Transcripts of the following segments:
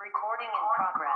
Recording in progress.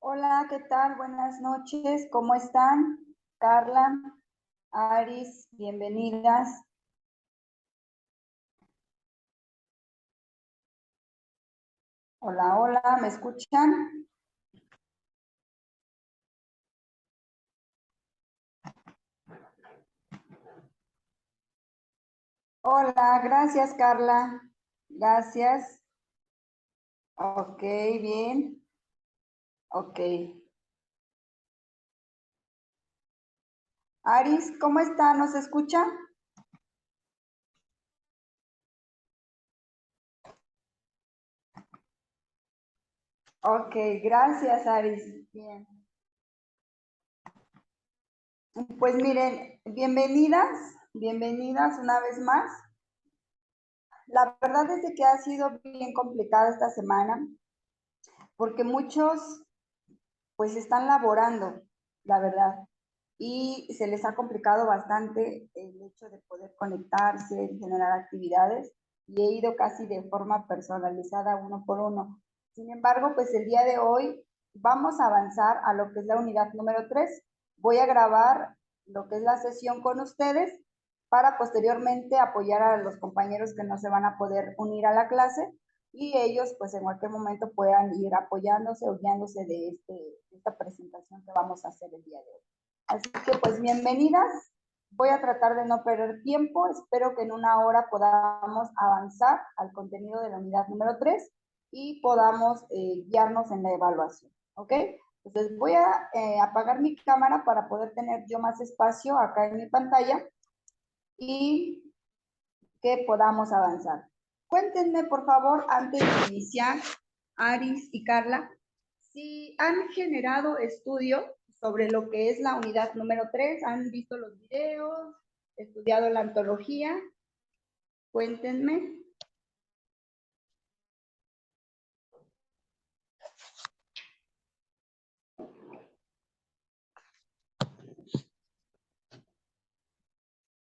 Hola, ¿qué tal? Buenas noches, ¿cómo están? Carla, Aris, bienvenidas. Hola, hola, ¿me escuchan? Hola, gracias, Carla. Gracias. Ok, bien. Ok. Aris, ¿cómo está? ¿Nos escucha? Ok, gracias, Aris. Bien. Pues miren, bienvenidas una vez más. La verdad es que ha sido bien complicada esta semana porque muchos pues están laborando, la verdad, y se les ha complicado bastante el hecho de poder conectarse, generar actividades, y he ido casi de forma personalizada uno por uno. Sin embargo, pues el día de hoy vamos a avanzar a lo que es la unidad número 3. Voy a grabar lo que es la sesión con ustedes para posteriormente apoyar a los compañeros que no se van a poder unir a la clase y ellos pues en cualquier momento puedan ir apoyándose o guiándose de esta presentación que vamos a hacer el día de hoy. Así que pues bienvenidas, voy a tratar de no perder tiempo, espero que en una hora podamos avanzar al contenido de la unidad número 3 y podamos guiarnos en la evaluación, ¿ok? Entonces voy a apagar mi cámara para poder tener yo más espacio acá en mi pantalla y que podamos avanzar. Cuéntenme, por favor, antes de iniciar, Aris y Carla, si han generado estudio sobre lo que es la unidad número 3, han visto los videos, estudiado la antología, cuéntenme.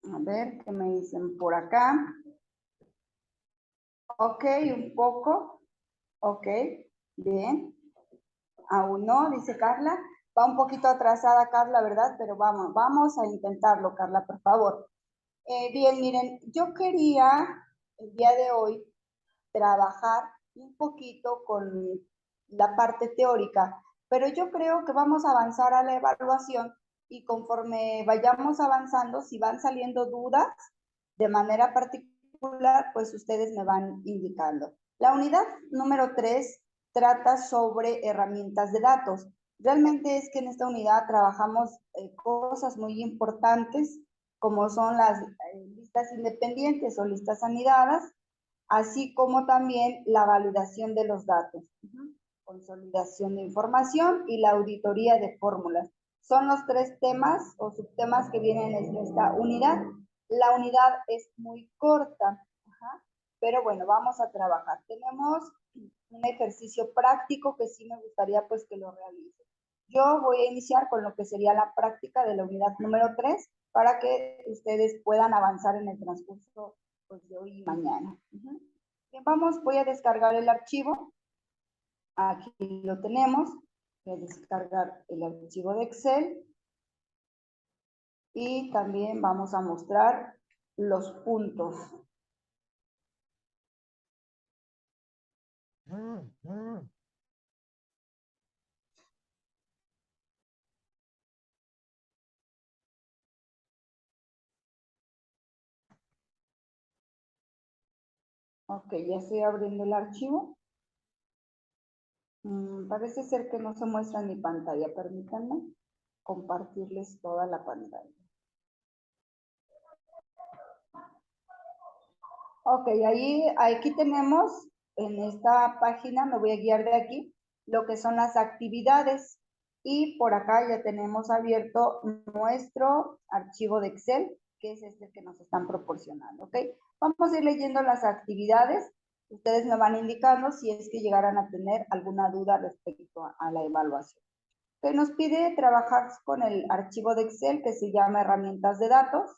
A ver, ¿qué me dicen por acá? Ok, un poco. Ok, bien. Aún no, dice Carla. Va un poquito atrasada Carla, ¿verdad? Pero vamos a intentarlo, Carla, por favor. Bien, miren, yo quería el día de hoy trabajar un poquito con la parte teórica, pero yo creo que vamos a avanzar a la evaluación y conforme vayamos avanzando, si van saliendo dudas de manera particular, pues ustedes me van indicando. La unidad número 3 trata sobre herramientas de datos. Realmente es que en esta unidad trabajamos cosas muy importantes como son las listas independientes o listas anidadas, así como también la validación de los datos, consolidación de información y la auditoría de fórmulas. Son los tres temas o subtemas que vienen en esta unidad. La unidad es muy corta, pero bueno, vamos a trabajar. Tenemos un ejercicio práctico que sí me gustaría pues que lo realicen. Yo voy a iniciar con lo que sería la práctica de la unidad número 3 para que ustedes puedan avanzar en el transcurso pues, de hoy y mañana. Bien, voy a descargar el archivo. Aquí lo tenemos. Voy a descargar el archivo de Excel. Y también vamos a mostrar los puntos. Ok, ya estoy abriendo el archivo. Parece ser que no se muestra mi pantalla. Permítanme compartirles toda la pantalla. Ok, aquí tenemos en esta página, me voy a guiar de aquí, lo que son las actividades. Y por acá ya tenemos abierto nuestro archivo de Excel, que es este que nos están proporcionando, ¿ok? Vamos a ir leyendo las actividades. Ustedes me van indicando si es que llegaran a tener alguna duda respecto a la evaluación. Que nos pide trabajar con el archivo de Excel que se llama herramientas de datos.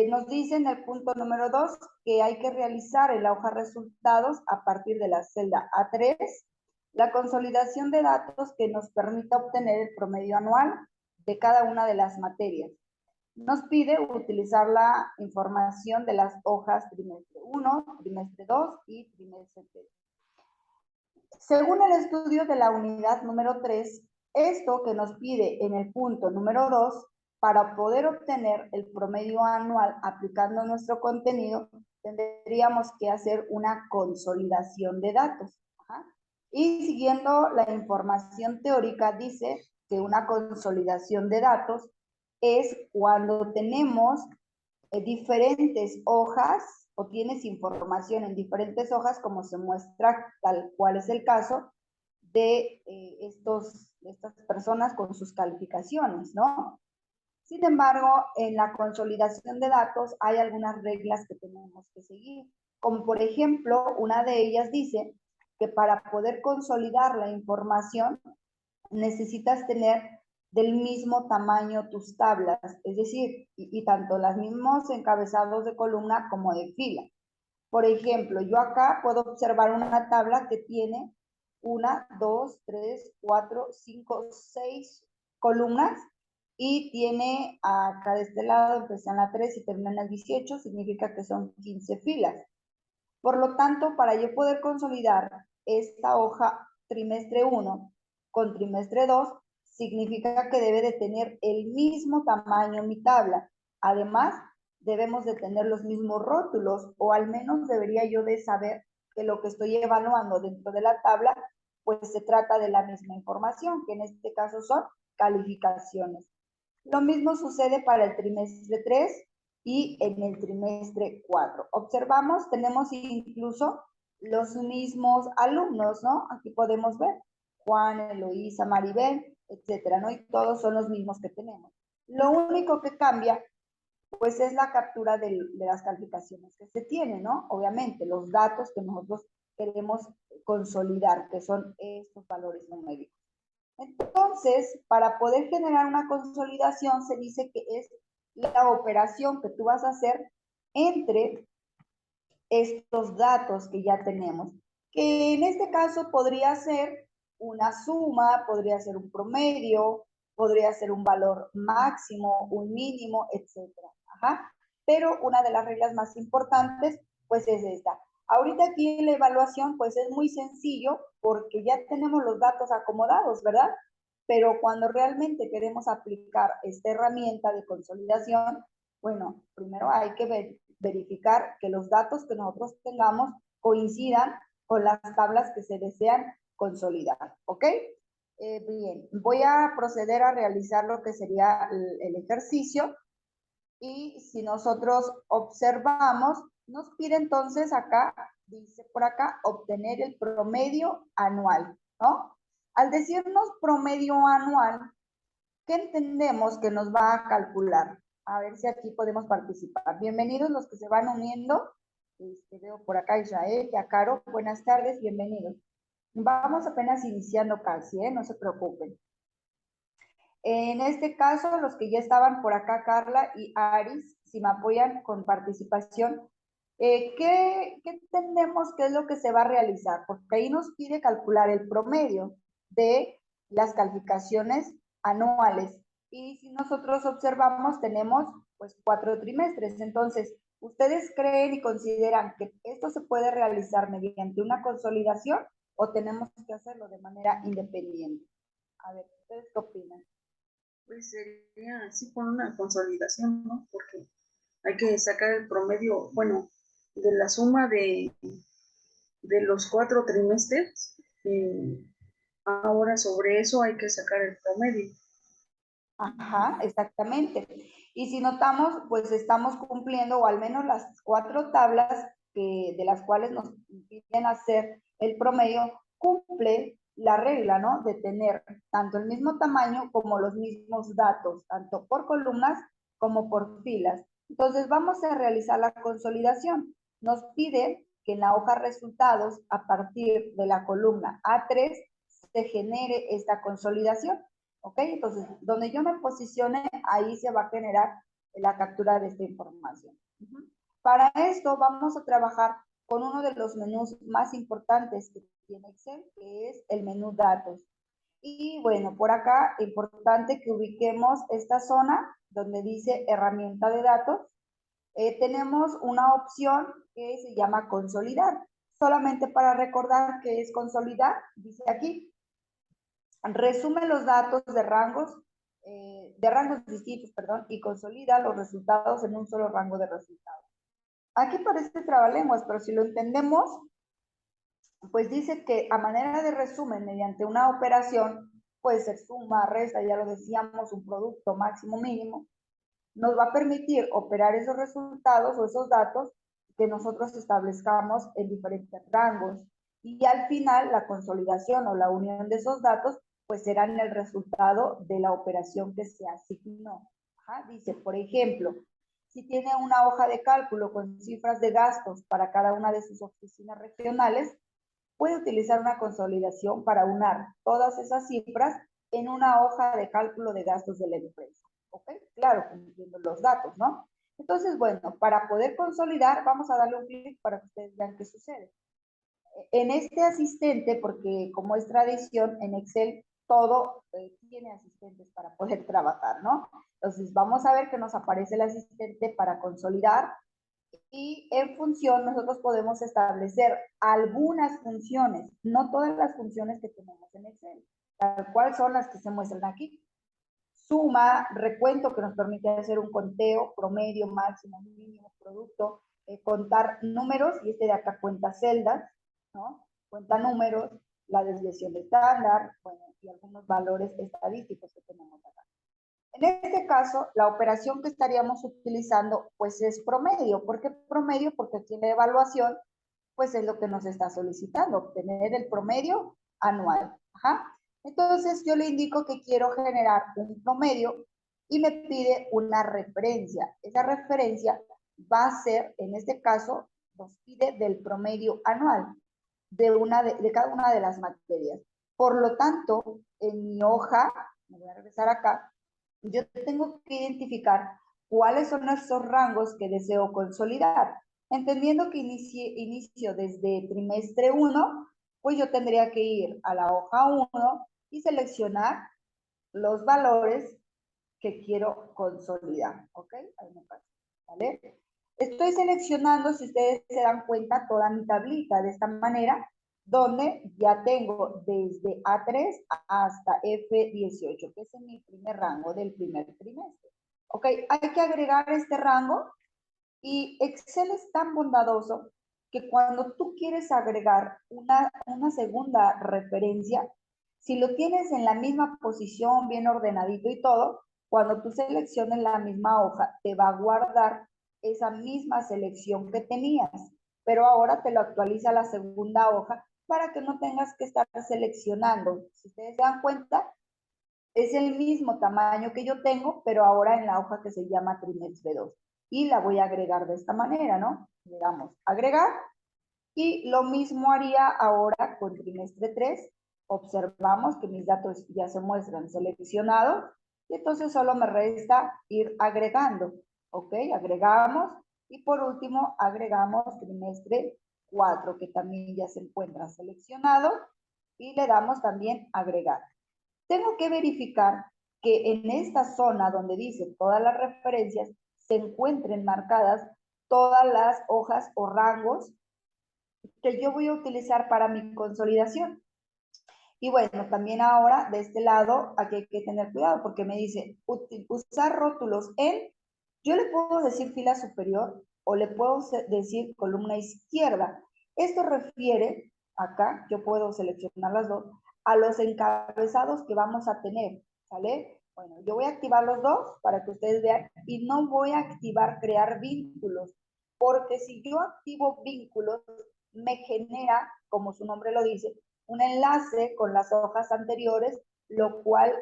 Nos dice en el punto número 2 que hay que realizar en la hoja resultados a partir de la celda A3 la consolidación de datos que nos permita obtener el promedio anual de cada una de las materias. Nos pide utilizar la información de las hojas trimestre 1, trimestre 2 y trimestre 3. Según el estudio de la unidad número 3, esto que nos pide en el punto número 2, para poder obtener el promedio anual aplicando nuestro contenido, tendríamos que hacer una consolidación de datos. Ajá. Y siguiendo la información teórica, dice que una consolidación de datos es cuando tenemos diferentes hojas o tienes información en diferentes hojas, como se muestra tal cual es el caso de estas personas con sus calificaciones, ¿no? Sin embargo, en la consolidación de datos hay algunas reglas que tenemos que seguir, como por ejemplo, una de ellas dice que para poder consolidar la información necesitas tener del mismo tamaño tus tablas, es decir, y tanto los mismos encabezados de columna como de fila. Por ejemplo, yo acá puedo observar una tabla que tiene 1, 2, 3, 4, 5, 6 columnas y tiene acá de este lado, empieza en la 3 y termina en la 18, significa que son 15 filas. Por lo tanto, para yo poder consolidar esta hoja trimestre 1 con trimestre 2, significa que debe de tener el mismo tamaño mi tabla. Además, debemos de tener los mismos rótulos, o al menos debería yo de saber que lo que estoy evaluando dentro de la tabla, pues se trata de la misma información, que en este caso son calificaciones. Lo mismo sucede para el trimestre 3 y en el trimestre 4. Observamos, tenemos incluso los mismos alumnos, ¿no? Aquí podemos ver Juan, Eloísa, Maribel, etcétera, ¿no? Y todos son los mismos que tenemos. Lo único que cambia, pues, es la captura de las calificaciones que se tienen, ¿no? Obviamente, los datos que nosotros queremos consolidar, que son estos valores numéricos. Entonces, para poder generar una consolidación, se dice que es la operación que tú vas a hacer entre estos datos que ya tenemos, que en este caso podría ser una suma, podría ser un promedio, podría ser un valor máximo, un mínimo, etcétera. Ajá. Pero una de las reglas más importantes, pues es esta. Ahorita aquí en la evaluación, pues es muy sencillo porque ya tenemos los datos acomodados, ¿verdad? Pero cuando realmente queremos aplicar esta herramienta de consolidación, bueno, primero hay que verificar que los datos que nosotros tengamos coincidan con las tablas que se desean consolidar, ¿ok? Bien, voy a proceder a realizar lo que sería el ejercicio y si nosotros observamos, nos pide entonces acá, dice por acá, obtener el promedio anual, ¿no? Al decirnos promedio anual, ¿qué entendemos que nos va a calcular? A ver si aquí podemos participar. Bienvenidos los que se van uniendo. Veo por acá a Israel y a Caro. Buenas tardes, bienvenidos. Vamos apenas iniciando casi, no se preocupen. En este caso, los que ya estaban por acá, Carla y Aris, si me apoyan con participación, ¿qué entendemos que es lo que se va a realizar? Porque ahí nos pide calcular el promedio de las calificaciones anuales. Y si nosotros observamos, tenemos pues 4 trimestres. Entonces, ¿ustedes creen y consideran que esto se puede realizar mediante una consolidación o tenemos que hacerlo de manera independiente? A ver, ¿ustedes qué opinan? Pues sería así con una consolidación, ¿no? Porque hay que sacar el promedio, bueno, la suma de los 4 trimestres. Ahora sobre eso hay que sacar el promedio. Ajá, exactamente. Y si notamos, pues estamos cumpliendo, o al menos las 4 tablas de las cuales nos piden hacer el promedio, cumple la regla, ¿no? De tener tanto el mismo tamaño como los mismos datos, tanto por columnas como por filas. Entonces vamos a realizar la consolidación. Nos pide que en la hoja resultados, a partir de la columna A3, se genere esta consolidación. ¿Ok? Entonces, donde yo me posicione, ahí se va a generar la captura de esta información. Para esto vamos a trabajar con uno de los menús más importantes que tiene Excel, que es el menú datos. Y bueno, por acá, importante que ubiquemos esta zona donde dice herramienta de datos. Tenemos una opción que se llama consolidar. Solamente para recordar qué es consolidar, dice aquí, resume los datos de rangos distintos, perdón, y consolida los resultados en un solo rango de resultados. Aquí parece trabalenguas, pero si lo entendemos, pues dice que a manera de resumen, mediante una operación, puede ser suma, resta, ya lo decíamos, un producto máximo mínimo, nos va a permitir operar esos resultados o esos datos que nosotros establezcamos en diferentes rangos. Y al final, la consolidación o la unión de esos datos, pues serán el resultado de la operación que se asignó. Ajá, dice, por ejemplo, si tiene una hoja de cálculo con cifras de gastos para cada una de sus oficinas regionales, puede utilizar una consolidación para unar todas esas cifras en una hoja de cálculo de gastos de la empresa. ¿Ok? Claro, cumpliendo los datos, ¿no? Entonces, bueno, para poder consolidar, vamos a darle un clic para que ustedes vean qué sucede. En este asistente, porque como es tradición, en Excel todo tiene asistentes para poder trabajar, ¿no? Entonces, vamos a ver que nos aparece el asistente para consolidar y en función nosotros podemos establecer algunas funciones, no todas las funciones que tenemos en Excel, tal cual son las que se muestran aquí. Suma, recuento que nos permite hacer un conteo, promedio, máximo, mínimo, producto, contar números, y este de acá cuenta celdas, ¿no? Cuenta números, la desviación de estándar, bueno, y algunos valores estadísticos que tenemos acá. En este caso, la operación que estaríamos utilizando, pues es promedio. ¿Por qué promedio? Porque aquí en la evaluación, pues es lo que nos está solicitando, obtener el promedio anual. Ajá. Entonces, yo le indico que quiero generar un promedio y me pide una referencia. Esa referencia va a ser, en este caso, nos pide del promedio anual de cada una de las materias. Por lo tanto, en mi hoja, me voy a regresar acá, yo tengo que identificar cuáles son esos rangos que deseo consolidar. Entendiendo que inicio desde trimestre 1, pues yo tendría que ir a la hoja 1 y seleccionar los valores que quiero consolidar. ¿Ok? Ahí me pasa. ¿Vale? Estoy seleccionando, si ustedes se dan cuenta, toda mi tablita de esta manera, donde ya tengo desde A3 hasta F18, que es mi primer rango del primer trimestre. Ok, hay que agregar este rango y Excel es tan bondadoso que cuando tú quieres agregar una segunda referencia, si lo tienes en la misma posición, bien ordenadito y todo, cuando tú selecciones la misma hoja, te va a guardar esa misma selección que tenías, pero ahora te lo actualiza la segunda hoja para que no tengas que estar seleccionando. Si ustedes se dan cuenta, es el mismo tamaño que yo tengo, pero ahora en la hoja que se llama trimestre 2. Y la voy a agregar de esta manera, ¿no? Le damos agregar y lo mismo haría ahora con trimestre 3. Observamos que mis datos ya se muestran seleccionados y entonces solo me resta ir agregando. ¿Ok? Agregamos y por último agregamos trimestre 4 que también ya se encuentra seleccionado y le damos también agregar. Tengo que verificar que en esta zona donde dice todas las referencias se encuentren marcadas todas las hojas o rangos que yo voy a utilizar para mi consolidación. Y bueno, también ahora de este lado aquí hay que tener cuidado porque me dice usar rótulos en, yo le puedo decir fila superior, o le puedo decir columna izquierda. Esto refiere, acá yo puedo seleccionar las dos, a los encabezados que vamos a tener, ¿sale? Bueno, yo voy a activar los dos para que ustedes vean y no voy a activar crear vínculos, porque si yo activo vínculos, me genera, como su nombre lo dice, un enlace con las hojas anteriores, lo cual,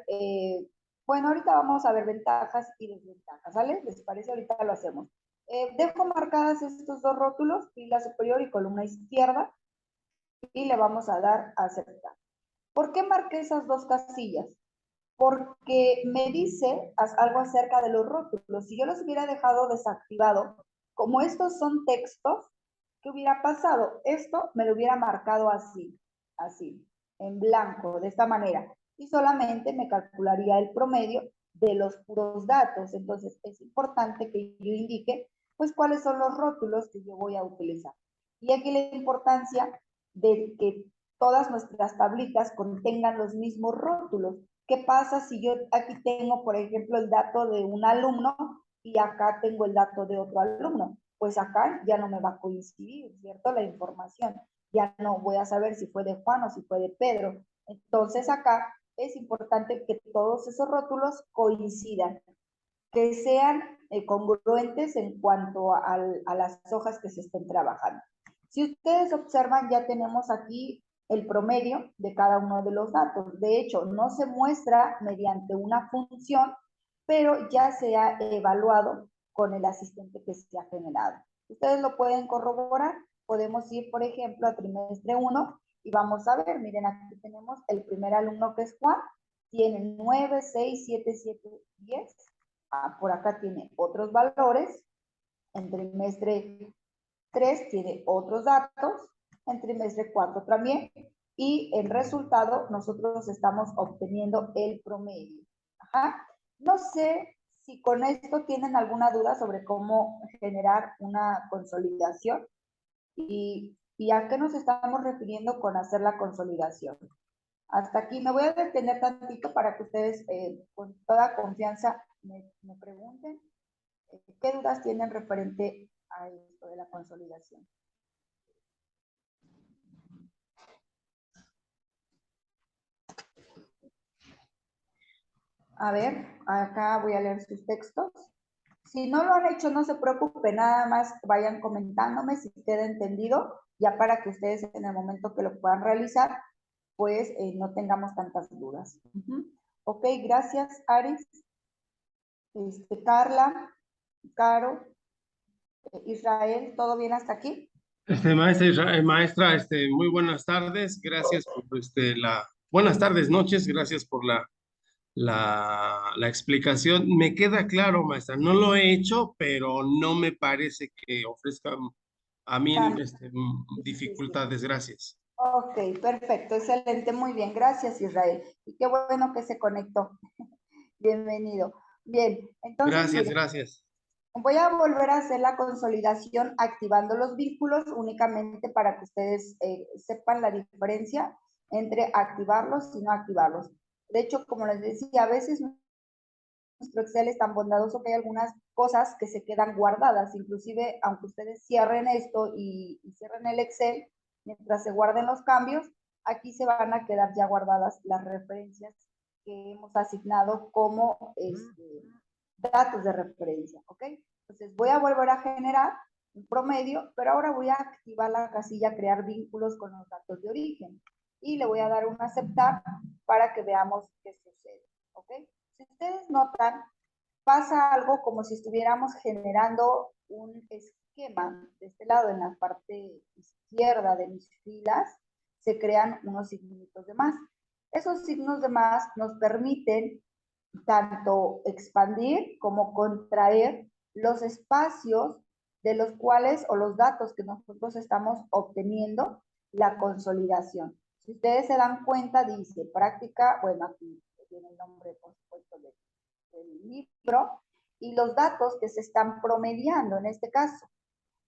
bueno, ahorita vamos a ver ventajas y desventajas, ¿sale? ¿Les parece? Ahorita lo hacemos. Dejo marcadas estos dos rótulos, fila superior y columna izquierda, y le vamos a dar a aceptar. ¿Por qué marqué esas dos casillas? Porque me dice algo acerca de los rótulos. Si yo los hubiera dejado desactivado, como estos son textos, ¿qué hubiera pasado? Esto me lo hubiera marcado así, en blanco, de esta manera. Y solamente me calcularía el promedio de los puros datos. Entonces, es importante que yo indique, pues, cuáles son los rótulos que yo voy a utilizar. Y aquí la importancia de que todas nuestras tablitas contengan los mismos rótulos. ¿Qué pasa si yo aquí tengo, por ejemplo, el dato de un alumno y acá tengo el dato de otro alumno? Pues acá ya no me va a coincidir, ¿cierto? La información. Ya no voy a saber si fue de Juan o si fue de Pedro. Entonces acá es importante que todos esos rótulos coincidan, que sean congruentes en cuanto a las hojas que se estén trabajando. Si ustedes observan, ya tenemos aquí el promedio de cada uno de los datos. De hecho, no se muestra mediante una función, pero ya se ha evaluado con el asistente que se ha generado. Ustedes lo pueden corroborar. Podemos ir, por ejemplo, a trimestre 1 y vamos a ver, miren, aquí tenemos el primer alumno que es Juan, tiene 9, 6, 7, 7, 10. Por acá tiene otros valores. En trimestre 3 tiene otros datos, en trimestre 4 también, y el resultado nosotros estamos obteniendo el promedio. Ajá. No sé si con esto tienen alguna duda sobre cómo generar una consolidación y a qué nos estamos refiriendo con hacer la consolidación. Hasta aquí me voy a detener tantito para que ustedes con toda confianza me pregunten qué dudas tienen referente a esto de la consolidación. A ver, acá voy a leer sus textos. Si no lo han hecho, no se preocupen, nada más vayan comentándome si queda entendido, ya para que ustedes en el momento que lo puedan realizar, pues no tengamos tantas dudas. Ok, gracias, Aris. Carla, Caro, Israel, ¿todo bien hasta aquí? Maestra, muy buenas tardes. Gracias por buenas tardes, noches. Gracias por la explicación. Me queda claro, maestra. No lo he hecho, pero no me parece que ofrezca a mí dificultades. Gracias. Ok, perfecto, excelente, muy bien. Gracias, Israel. Y qué bueno que se conectó. Bienvenido. Bien, entonces, Gracias, miren, gracias. voy a volver a hacer la consolidación activando los vínculos únicamente para que ustedes sepan la diferencia entre activarlos y no activarlos. De hecho, como les decía, a veces nuestro Excel es tan bondadoso que hay algunas cosas que se quedan guardadas, inclusive aunque ustedes cierren esto y cierren el Excel, mientras se guarden los cambios, aquí se van a quedar ya guardadas las referencias que hemos asignado como datos de referencia, ¿ok? Entonces voy a volver a generar un promedio, pero ahora voy a activar la casilla crear vínculos con los datos de origen y le voy a dar un aceptar para que veamos qué sucede, ¿ok? Si ustedes notan, pasa algo como si estuviéramos generando un esquema de este lado, en la parte izquierda de mis filas, se crean unos signitos de más. Esos signos de más nos permiten tanto expandir como contraer los espacios de los cuales o los datos que nosotros estamos obteniendo la consolidación. Si ustedes se dan cuenta, dice práctica, bueno, aquí tiene el nombre, por supuesto, del libro, y los datos que se están promediando en este caso.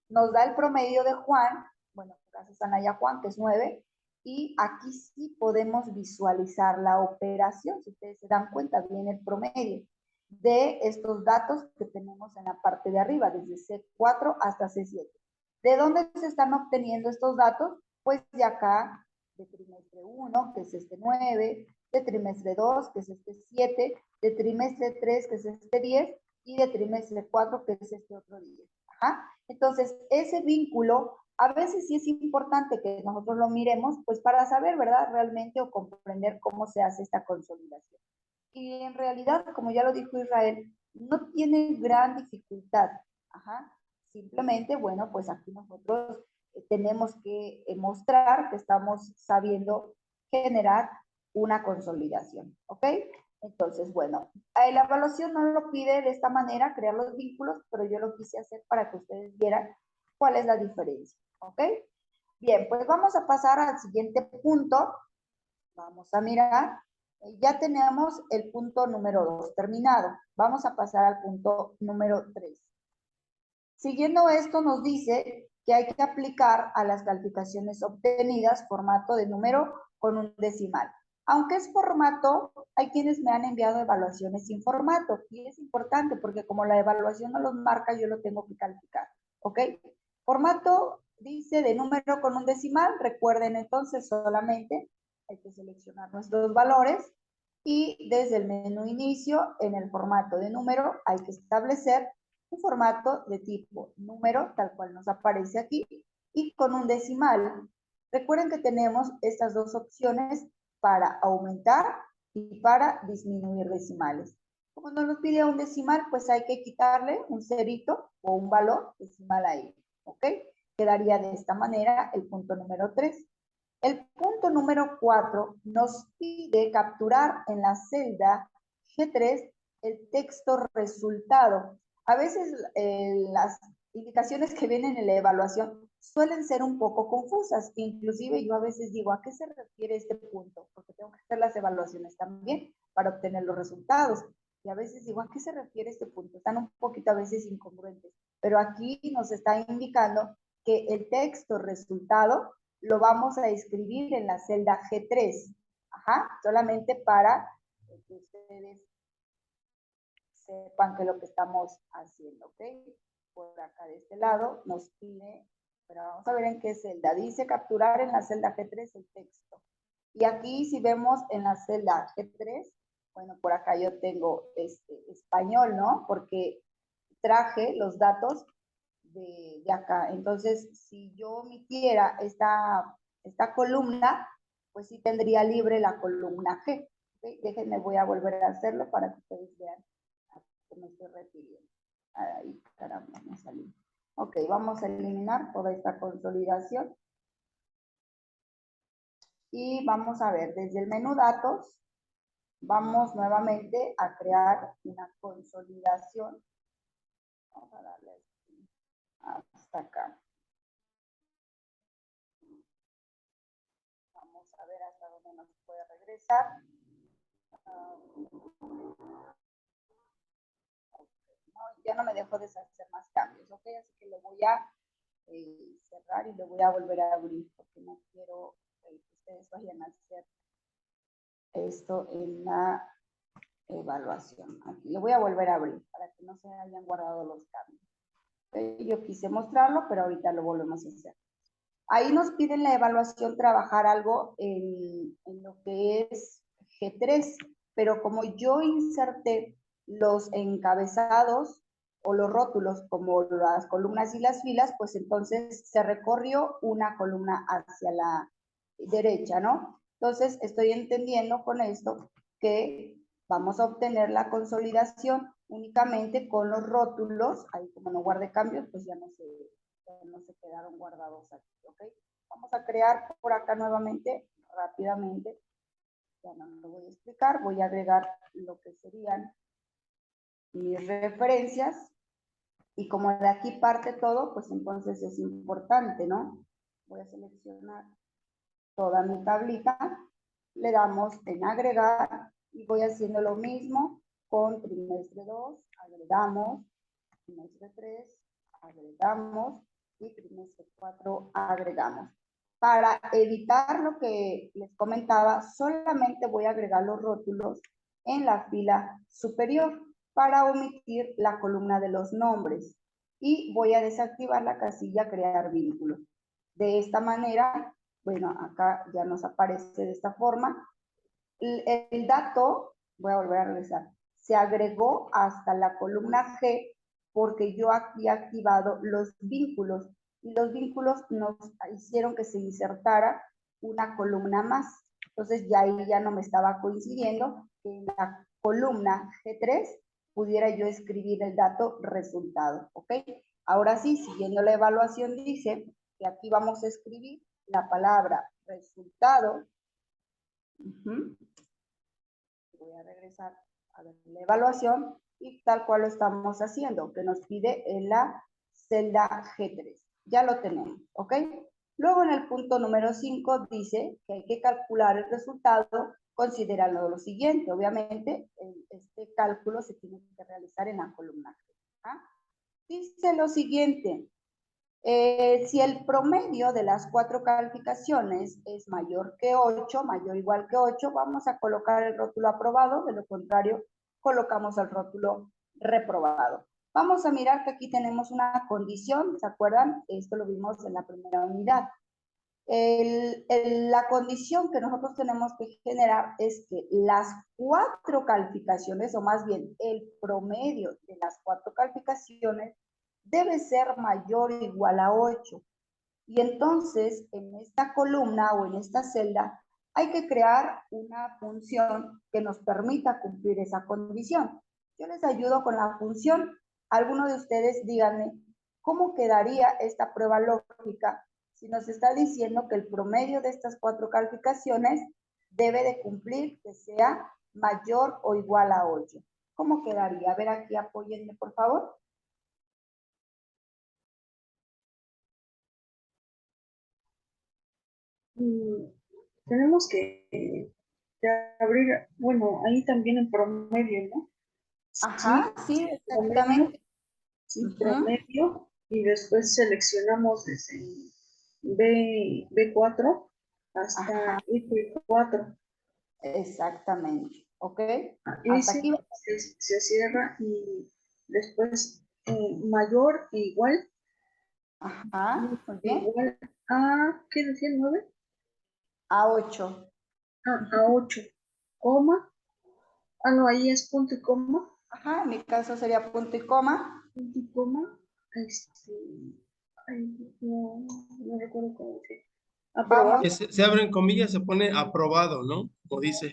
Nos da el promedio de Juan, bueno, gracias a Anaya Juan, que es 9, y aquí sí podemos visualizar la operación. Si ustedes se dan cuenta, viene el promedio. de estos datos que tenemos en la parte de arriba, desde C4 hasta C7. ¿De dónde se están obteniendo estos datos? Pues de acá, de trimestre 1, que es este 9, de trimestre 2, que es este 7, de trimestre 3, que es este 10, y de trimestre 4, que es este otro 10. Ajá. Entonces, ese vínculo, a veces sí es importante que nosotros lo miremos, pues para saber, ¿verdad? Realmente o comprender cómo se hace esta consolidación. Y en realidad, como ya lo dijo Israel, no tiene gran dificultad. Ajá. Simplemente, bueno, pues aquí nosotros tenemos que mostrar que estamos sabiendo generar una consolidación, ¿ok? Entonces, bueno, la evaluación no lo pide de esta manera, crear los vínculos, pero yo lo quise hacer para que ustedes vieran cuál es la diferencia, ¿ok? Bien, pues vamos a pasar al siguiente punto. Vamos a mirar. Ya tenemos el punto número 2 terminado. Vamos a pasar al punto número 3. Siguiendo esto, nos dice que hay que aplicar a las calificaciones obtenidas formato de número con un decimal. Aunque es formato, hay quienes me han enviado evaluaciones sin formato, y es importante porque como la evaluación no los marca, yo lo tengo que calificar, ¿ok? Formato dice de número con un decimal. Recuerden entonces solamente hay que seleccionar nuestros valores y desde el menú inicio, en el formato de número, hay que establecer un formato de tipo número, tal cual nos aparece aquí, y con un decimal. Recuerden que tenemos estas dos opciones para aumentar y para disminuir decimales. Como nos pide un decimal, pues hay que quitarle un cerito o un valor decimal ahí, ¿ok? Quedaría de esta manera el punto número 3. El punto número 4 nos pide capturar en la celda G3 el texto resultado. A veces las indicaciones que vienen en la evaluación suelen ser un poco confusas. Inclusive yo a veces digo, ¿a qué se refiere este punto? Porque tengo que hacer las evaluaciones también para obtener los resultados. Y a veces digo, ¿a qué se refiere este punto? Están un poquito a veces incongruentes. Pero aquí nos está indicando que el texto resultado lo vamos a escribir en la celda G3. Ajá, solamente para que ustedes sepan que lo que estamos haciendo, ¿ok? Por acá de este lado nos pide, pero vamos a ver en qué celda. Dice capturar en la celda G3 el texto. Y aquí si vemos en la celda G3, bueno, por acá yo tengo español, ¿no? Porque traje los datos de acá. Entonces, si yo omitiera esta columna, pues sí tendría libre la columna G. ¿Okay? Déjenme, voy a volver a hacerlo para que ustedes vean a qué me estoy refiriendo. Ahí, caramba, me salí. Ok, vamos a eliminar toda esta consolidación. Y vamos a ver, desde el menú datos, vamos nuevamente a crear una consolidación. Vamos a darle hasta acá. Vamos a ver hasta dónde nos puede regresar. No, ya no me dejo deshacer más cambios, ¿ok? Así que lo voy a cerrar y lo voy a volver a abrir porque no quiero que ustedes vayan a hacer esto en la evaluación. Aquí lo voy a volver a abrir para que no se hayan guardado los cambios. ¿Okay? Yo quise mostrarlo, pero ahorita lo volvemos a hacer. Ahí nos piden la evaluación trabajar algo en lo que es G3, pero como yo inserté los encabezados o los rótulos como las columnas y las filas, pues entonces se recorrió una columna hacia la derecha, ¿no? Entonces estoy entendiendo con esto que vamos a obtener la consolidación únicamente con los rótulos. Ahí como no guardé cambios, pues ya no se quedaron guardados aquí, ¿ok? Vamos a crear por acá nuevamente, rápidamente. Ya no lo voy a explicar, voy a agregar lo que serían mis referencias. Y como de aquí parte todo, pues entonces es importante, ¿no? Voy a seleccionar toda mi tablita, le damos en agregar y voy haciendo lo mismo con trimestre 2, agregamos, trimestre 3, agregamos y trimestre 4 agregamos. Para evitar lo que les comentaba, solamente voy a agregar los rótulos en la fila superior. para omitir la columna de los nombres y voy a desactivar la casilla crear vínculos. De esta manera, bueno, acá ya nos aparece de esta forma. El dato, voy a volver a regresar, se agregó hasta la columna G porque yo había activado los vínculos y los vínculos nos hicieron que se insertara una columna más. Entonces ya ahí ya no me estaba coincidiendo que en la columna G3 pudiera yo escribir el dato resultado, ¿ok? Ahora sí, siguiendo la evaluación dice que aquí vamos a escribir la palabra resultado. Voy a regresar a ver la evaluación y tal cual lo estamos haciendo, que nos pide en la celda G3. Ya lo tenemos, ¿ok? Luego en el punto número 5 dice que hay que calcular el resultado considerando lo siguiente. Obviamente, este cálculo se tiene que realizar en la columna G. ¿Ah? Dice lo siguiente. Si el promedio de las 4 calificaciones es mayor que 8, mayor o igual que 8, vamos a colocar el rótulo aprobado, de lo contrario, colocamos el rótulo reprobado. Vamos a mirar que aquí tenemos una condición, ¿se acuerdan? Esto lo vimos en la primera unidad. La condición que nosotros tenemos que generar es que las 4 calificaciones, o más bien el promedio de las 4 calificaciones, debe ser mayor o igual a 8. Y entonces, en esta columna o en esta celda, hay que crear una función que nos permita cumplir esa condición. Yo les ayudo con la función. Alguno de ustedes díganme, ¿cómo quedaría esta prueba lógica si nos está diciendo que el promedio de estas 4 calificaciones debe de cumplir que sea mayor o igual a 8? ¿Cómo quedaría? A ver, aquí apóyenme, por favor. Tenemos que abrir, bueno, ahí también en promedio, ¿no? Ajá, sí, exactamente. Promedio, y después seleccionamos desde B4 hasta F4. Exactamente, ¿ok? Hasta Ese aquí. se cierra y después mayor e igual. Ajá, muy bien. Igual a, ¿qué decía? 9. A 8. A 8, coma. No, ahí es punto y coma. Ajá, en mi caso sería punto y coma. Punto y coma. No recuerdo cómo se. Aprobado. Vamos, Se abren comillas, se pone aprobado, ¿no? Como dice.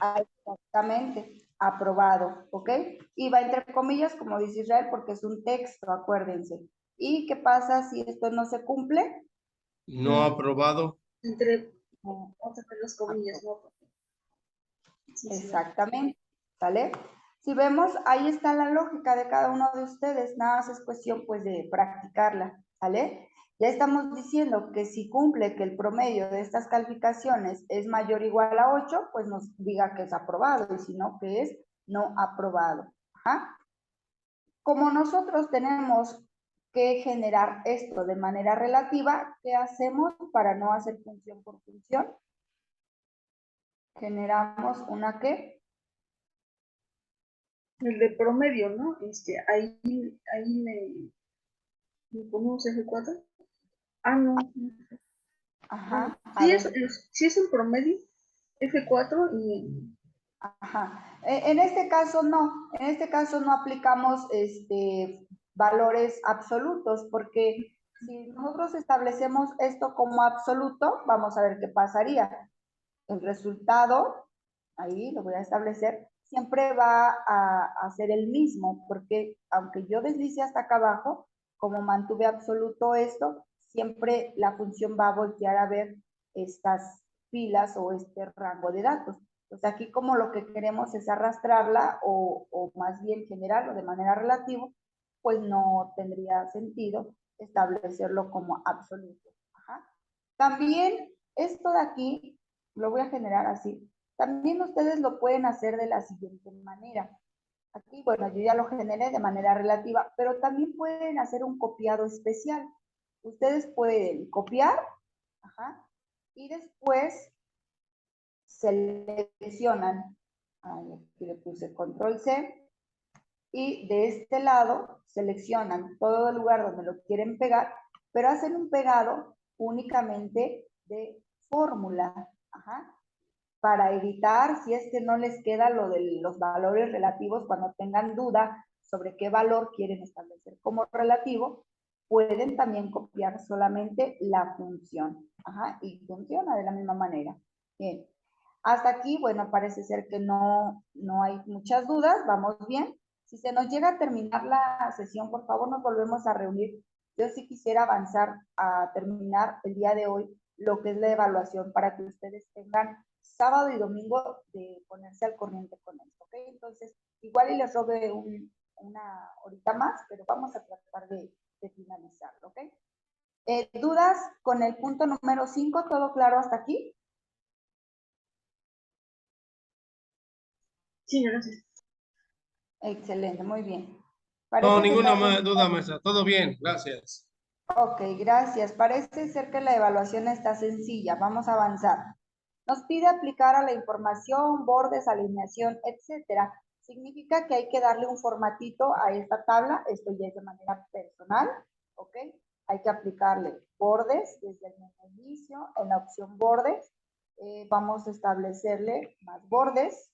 exactamente, aprobado, ¿ok? Y va entre comillas, como dice Israel, porque es un texto, acuérdense. ¿Y qué pasa si esto no se cumple? No aprobado. Entre las comillas, ¿no? Sí, Exactamente, ¿sale? Si vemos, ahí está la lógica de cada uno de ustedes, nada más es cuestión pues de practicarla, ¿sale? Ya estamos diciendo que si cumple que el promedio de estas calificaciones es mayor o igual a 8, pues nos diga que es aprobado, y si no, que es no aprobado. Ajá. Como nosotros tenemos que generar esto de manera relativa, ¿qué hacemos para no hacer función por función? Generamos una ¿qué? El de promedio, ¿no? Ahí le ponemos F4. No. Ajá. Si es en promedio, F4 y. Ajá. En este caso no aplicamos valores absolutos, porque si nosotros establecemos esto como absoluto, vamos a ver qué pasaría. El resultado, ahí lo voy a establecer, siempre va a ser el mismo, porque aunque yo deslice hasta acá abajo, como mantuve absoluto esto, siempre la función va a voltear a ver estas filas o este rango de datos. Pues aquí como lo que queremos es arrastrarla o más bien generarlo de manera relativa, pues no tendría sentido establecerlo como absoluto. Ajá. También esto de aquí lo voy a generar así. También ustedes lo pueden hacer de la siguiente manera. Aquí, bueno, yo ya lo generé de manera relativa, pero también pueden hacer un copiado especial. Ustedes pueden copiar, ajá, y después seleccionan, aquí le puse control C, y de este lado seleccionan todo el lugar donde lo quieren pegar, pero hacen un pegado únicamente de fórmula, para evitar, si es que no les queda lo de los valores relativos, cuando tengan duda sobre qué valor quieren establecer como relativo, pueden también copiar solamente la función, y funciona de la misma manera. Bien, hasta aquí, bueno, parece ser que no hay muchas dudas, vamos bien. Si se nos llega a terminar la sesión, por favor, nos volvemos a reunir. Yo sí quisiera avanzar a terminar el día de hoy lo que es la evaluación para que ustedes tengan sábado y domingo de ponerse al corriente con esto, ¿ok? Entonces, igual y les robe una horita más, pero vamos a tratar de finalizarlo, ¿ok? ¿Dudas con el punto número 5? ¿Todo claro hasta aquí? Sí, gracias. Excelente, muy bien. No, Parece que ninguna duda, maestra. Todo bien, gracias. Ok, gracias. Parece ser que la evaluación está sencilla. Vamos a avanzar. Nos pide aplicar a la información, bordes, alineación, etcétera. Significa que hay que darle un formatito a esta tabla. Esto ya es de manera personal, ¿ok? Hay que aplicarle bordes desde el menú inicio. En la opción bordes, vamos a establecerle más bordes.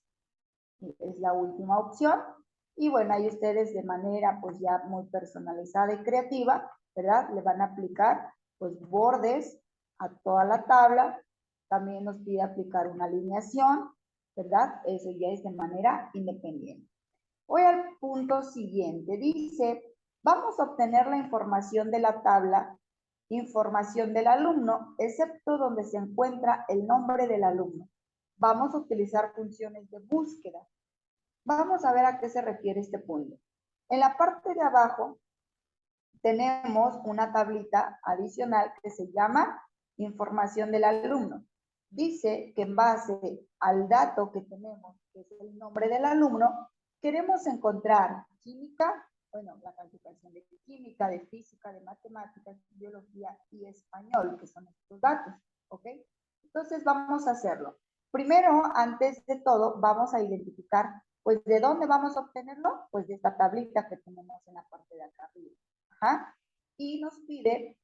Es la última opción. Y bueno, ahí ustedes de manera pues ya muy personalizada y creativa, ¿verdad? Le van a aplicar pues bordes a toda la tabla. También nos pide aplicar una alineación, ¿verdad? Eso ya es de manera independiente. Voy al punto siguiente. Dice, vamos a obtener la información de la tabla, información del alumno, excepto donde se encuentra el nombre del alumno. Vamos a utilizar funciones de búsqueda. Vamos a ver a qué se refiere este punto. En la parte de abajo tenemos una tablita adicional que se llama información del alumno. Dice que en base al dato que tenemos, que es el nombre del alumno, queremos encontrar química, bueno, la calificación de química, de física, de matemáticas, biología y español, que son estos datos, ¿ok? Entonces vamos a hacerlo. Primero, antes de todo, vamos a identificar, pues, ¿de dónde vamos a obtenerlo? Pues de esta tablita que tenemos en la parte de acá arriba. Y nos pide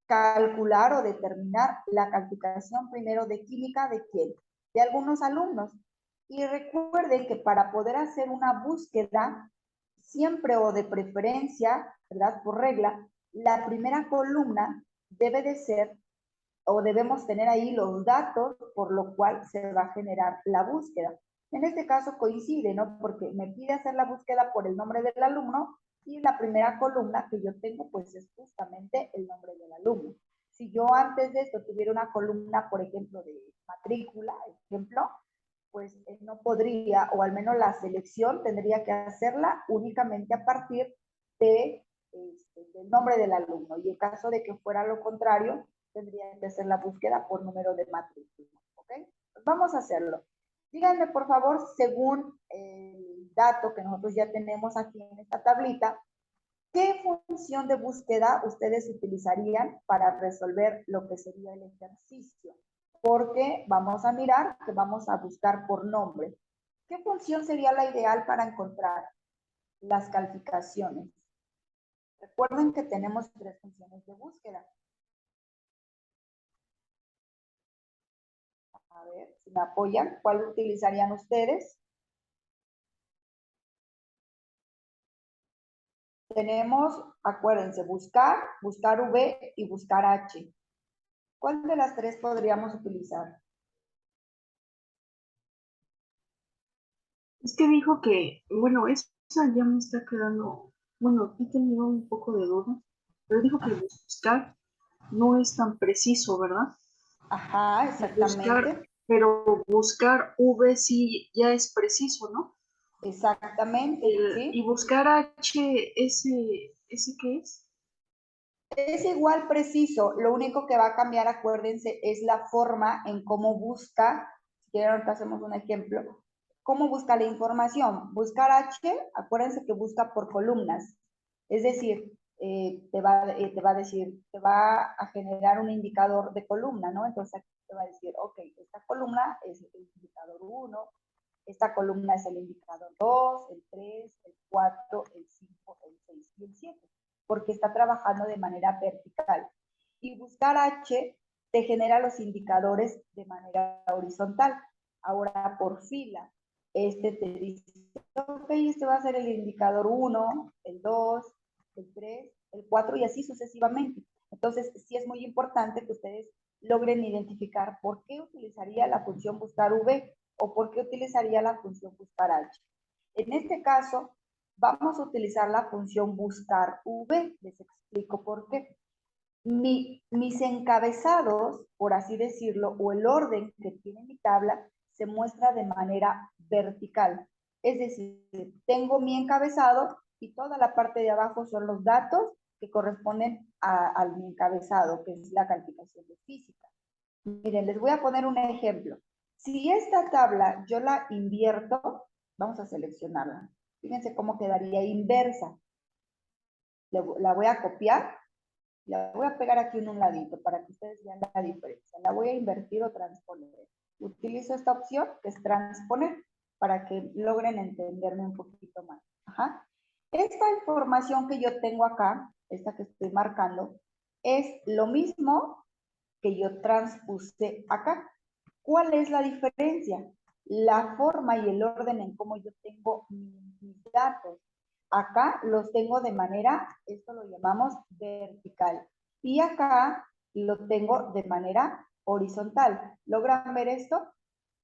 calcular o determinar la calificación primero de química de quién, de algunos alumnos. Y recuerden que para poder hacer una búsqueda, siempre o de preferencia, ¿verdad? Por regla, la primera columna debe de ser o debemos tener ahí los datos por lo cual se va a generar la búsqueda. En este caso coincide, ¿no? Porque me pide hacer la búsqueda por el nombre del alumno y la primera columna que yo tengo pues es justamente el nombre del alumno. Si yo antes de esto tuviera una columna, por ejemplo, de matrícula, pues no podría, o al menos la selección tendría que hacerla únicamente a partir de, del nombre del alumno. Y en caso de que fuera lo contrario, tendría que hacer la búsqueda por número de matrícula. ¿Ok? Pues vamos a hacerlo. Díganme, por favor, según el dato que nosotros ya tenemos aquí en esta tablita, ¿qué función de búsqueda ustedes utilizarían para resolver lo que sería el ejercicio? Porque vamos a mirar que vamos a buscar por nombre. ¿Qué función sería la ideal para encontrar las calificaciones? Recuerden que tenemos 3 funciones de búsqueda. A ver, si me apoyan, ¿cuál utilizarían ustedes? Tenemos, acuérdense, buscar V y buscar H. ¿Cuál de las 3 podríamos utilizar? Es que dijo que, bueno, esa ya me está quedando, bueno, he tenido un poco de duda, pero dijo que buscar no es tan preciso, ¿verdad? Ajá, exactamente. Pero buscar V sí ya es preciso, ¿no? Exactamente, Y ¿sí? buscar H, ¿ese qué es? Es igual preciso, lo único que va a cambiar, acuérdense, es la forma en cómo busca, si quieren ahorita hacemos un ejemplo, cómo busca la información. Buscar H, acuérdense que busca por columnas, es decir, te va a decir, te va a generar un indicador de columna, ¿no? Entonces aquí te va a decir, ok, esta columna es el indicador 1, Esta columna es el indicador 2, el 3, el 4, el 5, el 6 y el 7, porque está trabajando de manera vertical. Y buscar H te genera los indicadores de manera horizontal. Ahora por fila, este te dice, ok, este va a ser el indicador 1, el 2, el 3, el 4 y así sucesivamente. Entonces, sí es muy importante que ustedes logren identificar por qué utilizaría la función buscar V o por qué utilizaría la función buscar H. En este caso, vamos a utilizar la función buscar V. Les explico por qué. Mis encabezados, por así decirlo, o el orden que tiene mi tabla, se muestra de manera vertical. Es decir, tengo mi encabezado y toda la parte de abajo son los datos que corresponden a mi encabezado, que es la calificación de física. Miren, les voy a poner un ejemplo. Si esta tabla yo la invierto, vamos a seleccionarla. Fíjense cómo quedaría inversa. La voy a copiar, la voy a pegar aquí en un ladito para que ustedes vean la diferencia. La voy a invertir o transponer. Utilizo esta opción que es transponer para que logren entenderme un poquito más. Ajá. Esta información que yo tengo acá, esta que estoy marcando, es lo mismo que yo transpuse acá. ¿Cuál es la diferencia? La forma y el orden en cómo yo tengo mis datos. Acá los tengo de manera, esto lo llamamos vertical. Y acá lo tengo de manera horizontal. ¿Logran ver esto?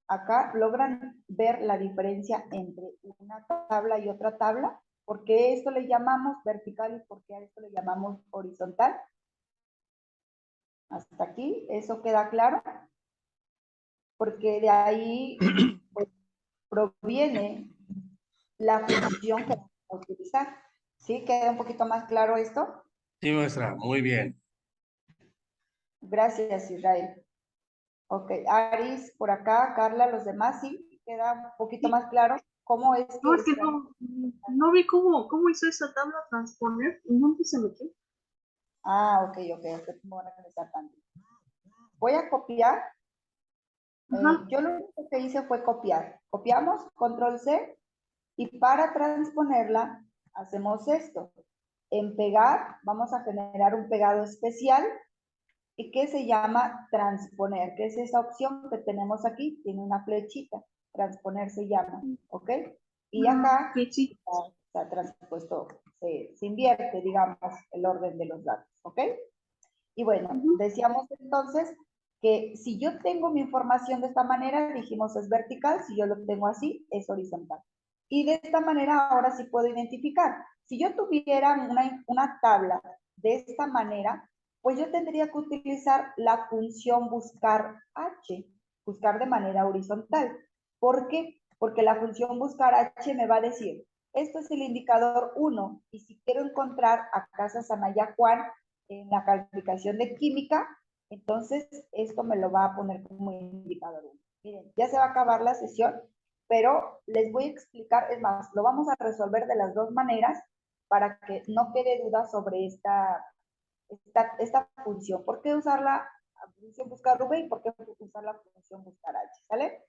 Acá logran ver la diferencia entre una tabla y otra tabla. ¿Por qué esto le llamamos vertical y por qué a esto le llamamos horizontal? Hasta aquí, ¿eso queda claro? Porque de ahí pues, proviene la función que vamos a utilizar. ¿Sí? ¿Queda un poquito más claro esto? Sí, maestra, muy bien. Gracias, Israel. Ok, Aris, por acá, Carla, los demás, ¿sí? ¿Queda un poquito más claro cómo es No, que es que no vi cómo hizo esa tabla transponer. ¿En dónde se metió? Ah, ok, voy a regresar también. Voy a copiar. Yo lo único que hice fue copiar. Copiamos, control C, y para transponerla, hacemos esto. En pegar, vamos a generar un pegado especial y que se llama transponer, que es esa opción que tenemos aquí, tiene una flechita, transponer se llama, ¿ok? Y acá Sí. está transpuesto, se invierte, digamos, el orden de los datos, ¿ok? Y bueno, decíamos entonces que si yo tengo mi información de esta manera, dijimos es vertical, si yo lo tengo así, es horizontal. Y de esta manera ahora sí puedo identificar. Si yo tuviera una tabla de esta manera, pues yo tendría que utilizar la función buscar H, buscar de manera horizontal. ¿Por qué? Porque la función buscar H me va a decir, esto es el indicador 1, y si quiero encontrar a Casa Sanaya Juan en la calificación de química, entonces esto me lo va a poner como indicador 1. Miren, ya se va a acabar la sesión, pero les voy a explicar, es más, lo vamos a resolver de las dos maneras para que no quede duda sobre esta función. ¿Por qué usar la función buscar V y por qué usar la función buscar H? ¿Sale?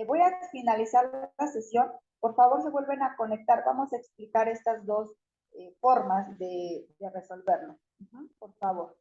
Voy a finalizar la sesión. Por favor, se vuelven a conectar. Vamos a explicar estas dos formas de resolverlo. Por favor.